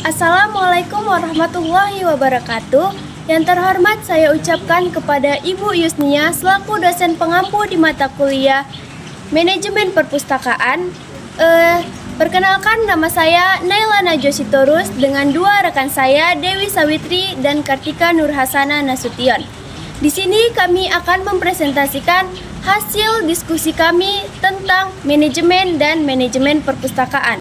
Assalamualaikum warahmatullahi wabarakatuh. Yang terhormat saya ucapkan kepada Ibu Yusnia selaku dosen pengampu di mata kuliah Manajemen Perpustakaan. Perkenalkan, nama saya Naila Najwa Sitorus dengan dua rekan saya, Dewi Sawitri dan Kartika Nurhasana Nasution. Di sini kami akan mempresentasikan hasil diskusi kami tentang manajemen dan manajemen perpustakaan.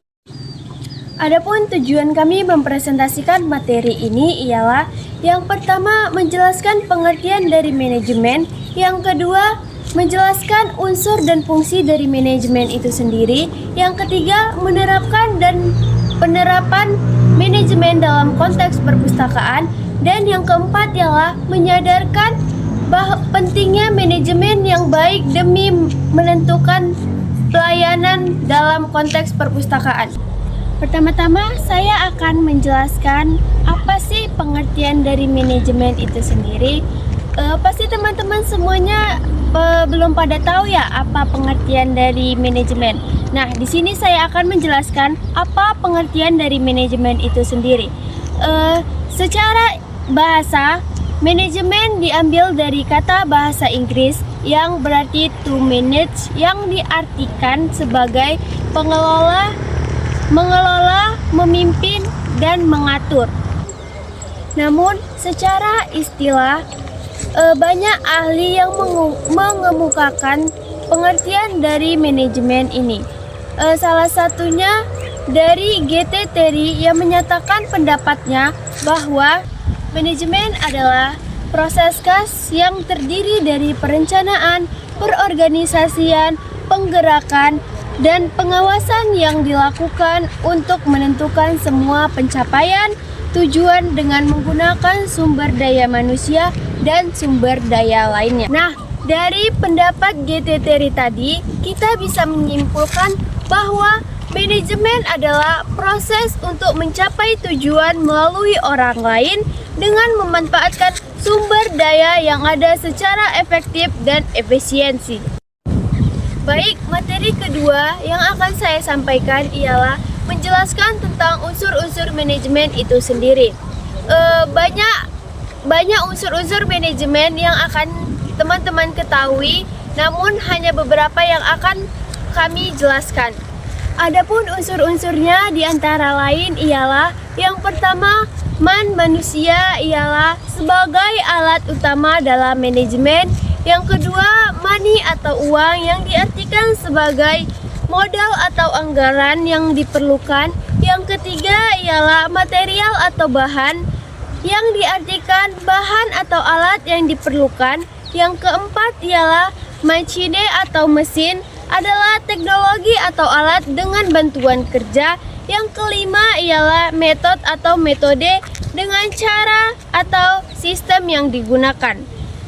Adapun tujuan kami mempresentasikan materi ini ialah yang pertama menjelaskan pengertian dari manajemen, yang kedua menjelaskan unsur dan fungsi dari manajemen itu sendiri, yang ketiga menerapkan dan penerapan manajemen dalam konteks perpustakaan, dan yang keempat ialah menyadarkan bahwa pentingnya manajemen yang baik demi menentukan pelayanan dalam konteks perpustakaan. Pertama-tama saya akan menjelaskan apa sih pengertian dari manajemen itu sendiri. Pasti teman-teman semuanya belum pada tahu ya apa pengertian dari manajemen. Nah, di sini saya akan menjelaskan apa pengertian dari manajemen itu sendiri. Secara bahasa, manajemen diambil dari kata bahasa Inggris yang berarti to manage, yang diartikan sebagai mengelola, memimpin, dan mengatur. Namun, secara istilah, banyak ahli yang mengemukakan pengertian dari manajemen ini. Salah satunya dari G.T. Terry yang menyatakan pendapatnya bahwa manajemen adalah proses khas yang terdiri dari perencanaan, perorganisasian, penggerakan, dan pengawasan yang dilakukan untuk menentukan semua pencapaian tujuan dengan menggunakan sumber daya manusia dan sumber daya lainnya. Nah, dari pendapat G.T. Terry tadi, kita bisa menyimpulkan bahwa manajemen adalah proses untuk mencapai tujuan melalui orang lain dengan memanfaatkan sumber daya yang ada secara efektif dan efisiensi. Baik, materi kedua yang akan saya sampaikan ialah menjelaskan tentang unsur-unsur manajemen itu sendiri. Banyak unsur-unsur manajemen yang akan teman-teman ketahui, namun hanya beberapa yang akan kami jelaskan. Adapun unsur-unsurnya diantara lain ialah yang pertama, manusia ialah sebagai alat utama dalam manajemen. Yang kedua, money atau uang yang diartikan sebagai modal atau anggaran yang diperlukan. Yang ketiga ialah material atau bahan yang diartikan bahan atau alat yang diperlukan. Yang keempat ialah machine atau mesin adalah teknologi atau alat dengan bantuan kerja. Yang kelima ialah metode atau metode dengan cara atau sistem yang digunakan.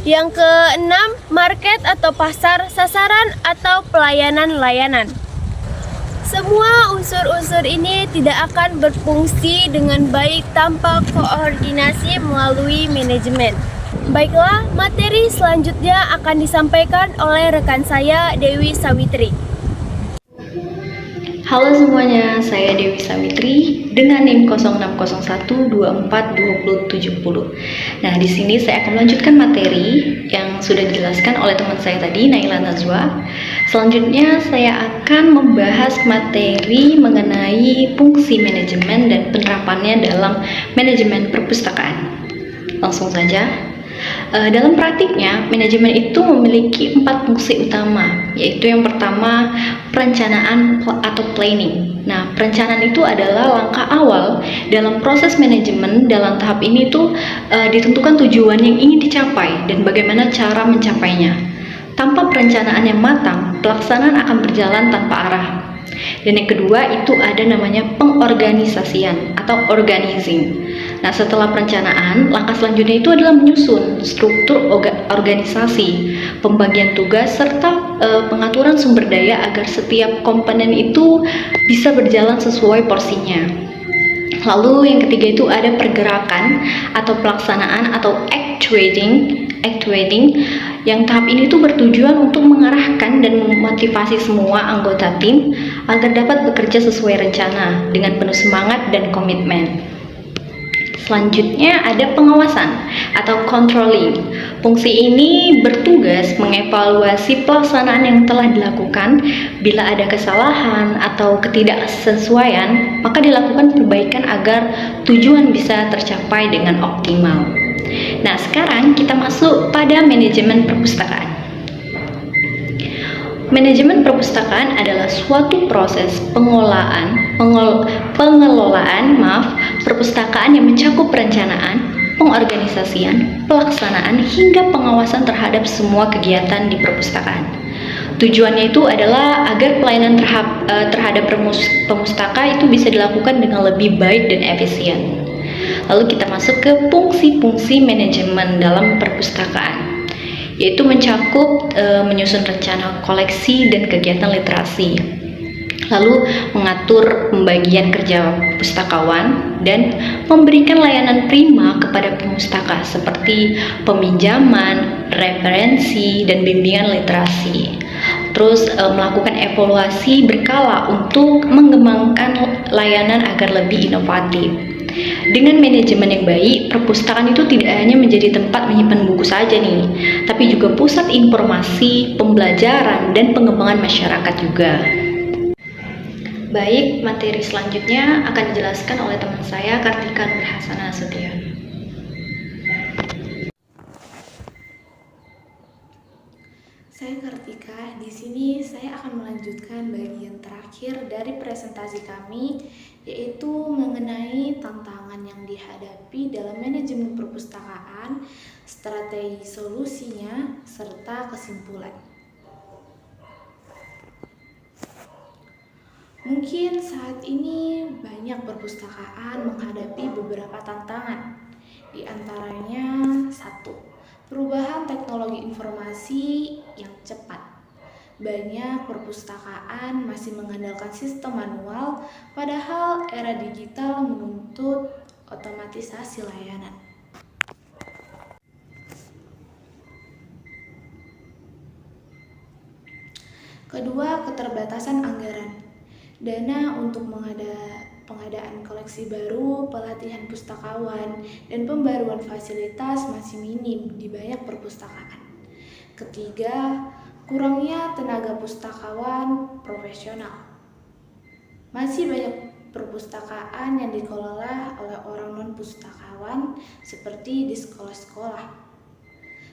Yang keenam, market atau pasar, sasaran atau pelayanan layanan. Semua unsur-unsur ini tidak akan berfungsi dengan baik tanpa koordinasi melalui manajemen. Baiklah, materi selanjutnya akan disampaikan oleh rekan saya, Dewi Sawitri. Halo semuanya, saya Dewi Sawitri dengan NIM 0601242070. Nah, di sini saya akan melanjutkan materi yang sudah dijelaskan oleh teman saya tadi, Naila Najwa. Selanjutnya saya akan membahas materi mengenai fungsi manajemen dan penerapannya dalam manajemen perpustakaan. Langsung saja. Dalam praktiknya, manajemen itu memiliki 4 fungsi utama, yaitu yang pertama, perencanaan atau planning. Nah, perencanaan itu adalah langkah awal dalam proses manajemen. Dalam tahap ini ditentukan tujuan yang ingin dicapai dan bagaimana cara mencapainya. Tanpa perencanaan yang matang, pelaksanaan akan berjalan tanpa arah. Dan yang kedua itu ada namanya pengorganisasian atau organizing. Nah, setelah perencanaan, langkah selanjutnya itu adalah menyusun struktur organisasi, pembagian tugas, serta pengaturan sumber daya agar setiap komponen itu bisa berjalan sesuai porsinya. Lalu yang ketiga itu ada pergerakan atau pelaksanaan atau actuating, yang tahap ini tuh bertujuan untuk mengarahkan dan memotivasi semua anggota tim agar dapat bekerja sesuai rencana dengan penuh semangat dan komitmen. Selanjutnya ada pengawasan atau controlling. Fungsi ini bertugas mengevaluasi pelaksanaan yang telah dilakukan. Bila ada kesalahan atau ketidaksesuaian, maka dilakukan perbaikan agar tujuan bisa tercapai dengan optimal. Nah, sekarang kita masuk pada manajemen perpustakaan. Manajemen perpustakaan adalah suatu proses pengelolaan perpustakaan yang mencakup perencanaan, pengorganisasian, pelaksanaan, hingga pengawasan terhadap semua kegiatan di perpustakaan. Tujuannya itu adalah agar pelayanan terhadap pemustaka itu bisa dilakukan dengan lebih baik dan efisien. Lalu kita masuk ke fungsi-fungsi manajemen dalam perpustakaan, yaitu mencakup menyusun rencana koleksi dan kegiatan literasi, lalu mengatur pembagian kerja pustakawan, dan memberikan layanan prima kepada pemustaka seperti peminjaman, referensi, dan bimbingan literasi. Terus melakukan evaluasi berkala untuk mengembangkan layanan agar lebih inovatif. Dengan manajemen yang baik, perpustakaan itu tidak hanya menjadi tempat menyimpan buku saja nih, tapi juga pusat informasi, pembelajaran, dan pengembangan masyarakat juga. Baik, materi selanjutnya akan dijelaskan oleh teman saya, Kartika Nurhasana Nasution. Saya Kartika. Di sini saya akan melanjutkan bagian terakhir dari presentasi kami, yaitu mengenai tantangan yang dihadapi dalam manajemen perpustakaan, strategi solusinya, serta kesimpulan. Mungkin saat ini banyak perpustakaan menghadapi beberapa tantangan. Di antaranya, 1. Perubahan teknologi informasi yang cepat. Banyak perpustakaan masih mengandalkan sistem manual, padahal era digital menuntut otomatisasi layanan. Kedua, keterbatasan anggaran. Dana untuk pengadaan koleksi baru, pelatihan pustakawan, dan pembaruan fasilitas masih minim di banyak perpustakaan. Ketiga, kurangnya tenaga pustakawan profesional. Masih banyak perpustakaan yang dikelola oleh orang non-pustakawan seperti di sekolah-sekolah,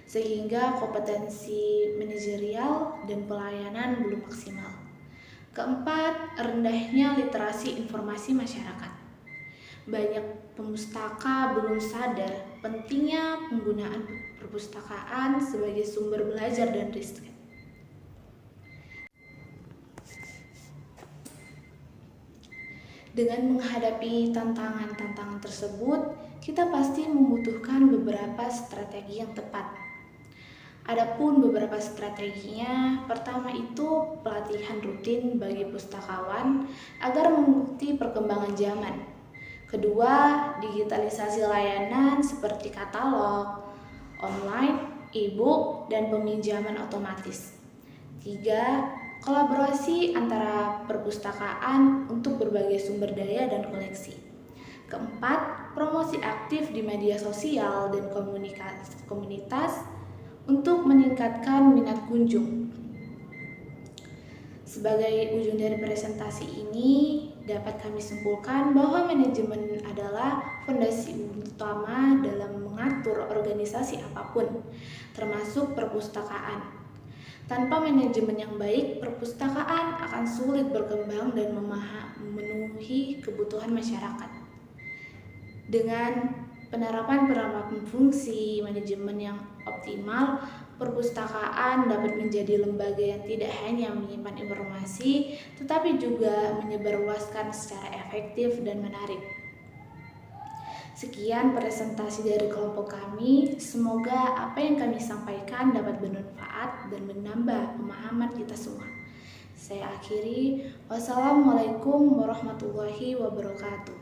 sehingga kompetensi manajerial dan pelayanan belum maksimal. Keempat, rendahnya literasi informasi masyarakat. Banyak pemustaka belum sadar pentingnya penggunaan perpustakaan sebagai sumber belajar dan riset. Dengan menghadapi tantangan-tantangan tersebut, kita pasti membutuhkan beberapa strategi yang tepat. Adapun beberapa strateginya, pertama itu pelatihan rutin bagi pustakawan agar mengikuti perkembangan zaman. Kedua, digitalisasi layanan seperti katalog, online, e-book, dan peminjaman otomatis. 3. Kolaborasi antara perpustakaan untuk berbagai sumber daya dan koleksi. Keempat, promosi aktif di media sosial dan komunitas untuk meningkatkan minat kunjung. Sebagai ujung dari presentasi ini, dapat kami simpulkan bahwa manajemen adalah fondasi utama dalam mengatur organisasi apapun, termasuk perpustakaan. Tanpa manajemen yang baik, perpustakaan akan sulit berkembang dan memenuhi kebutuhan masyarakat. Dengan penerapan fungsi manajemen yang optimal, perpustakaan dapat menjadi lembaga yang tidak hanya menyimpan informasi, tetapi juga menyebarluaskan secara efektif dan menarik. Sekian presentasi dari kelompok kami. Semoga apa yang kami sampaikan dapat bermanfaat dan menambah pemahaman kita semua. Saya akhiri. Wassalamualaikum warahmatullahi wabarakatuh.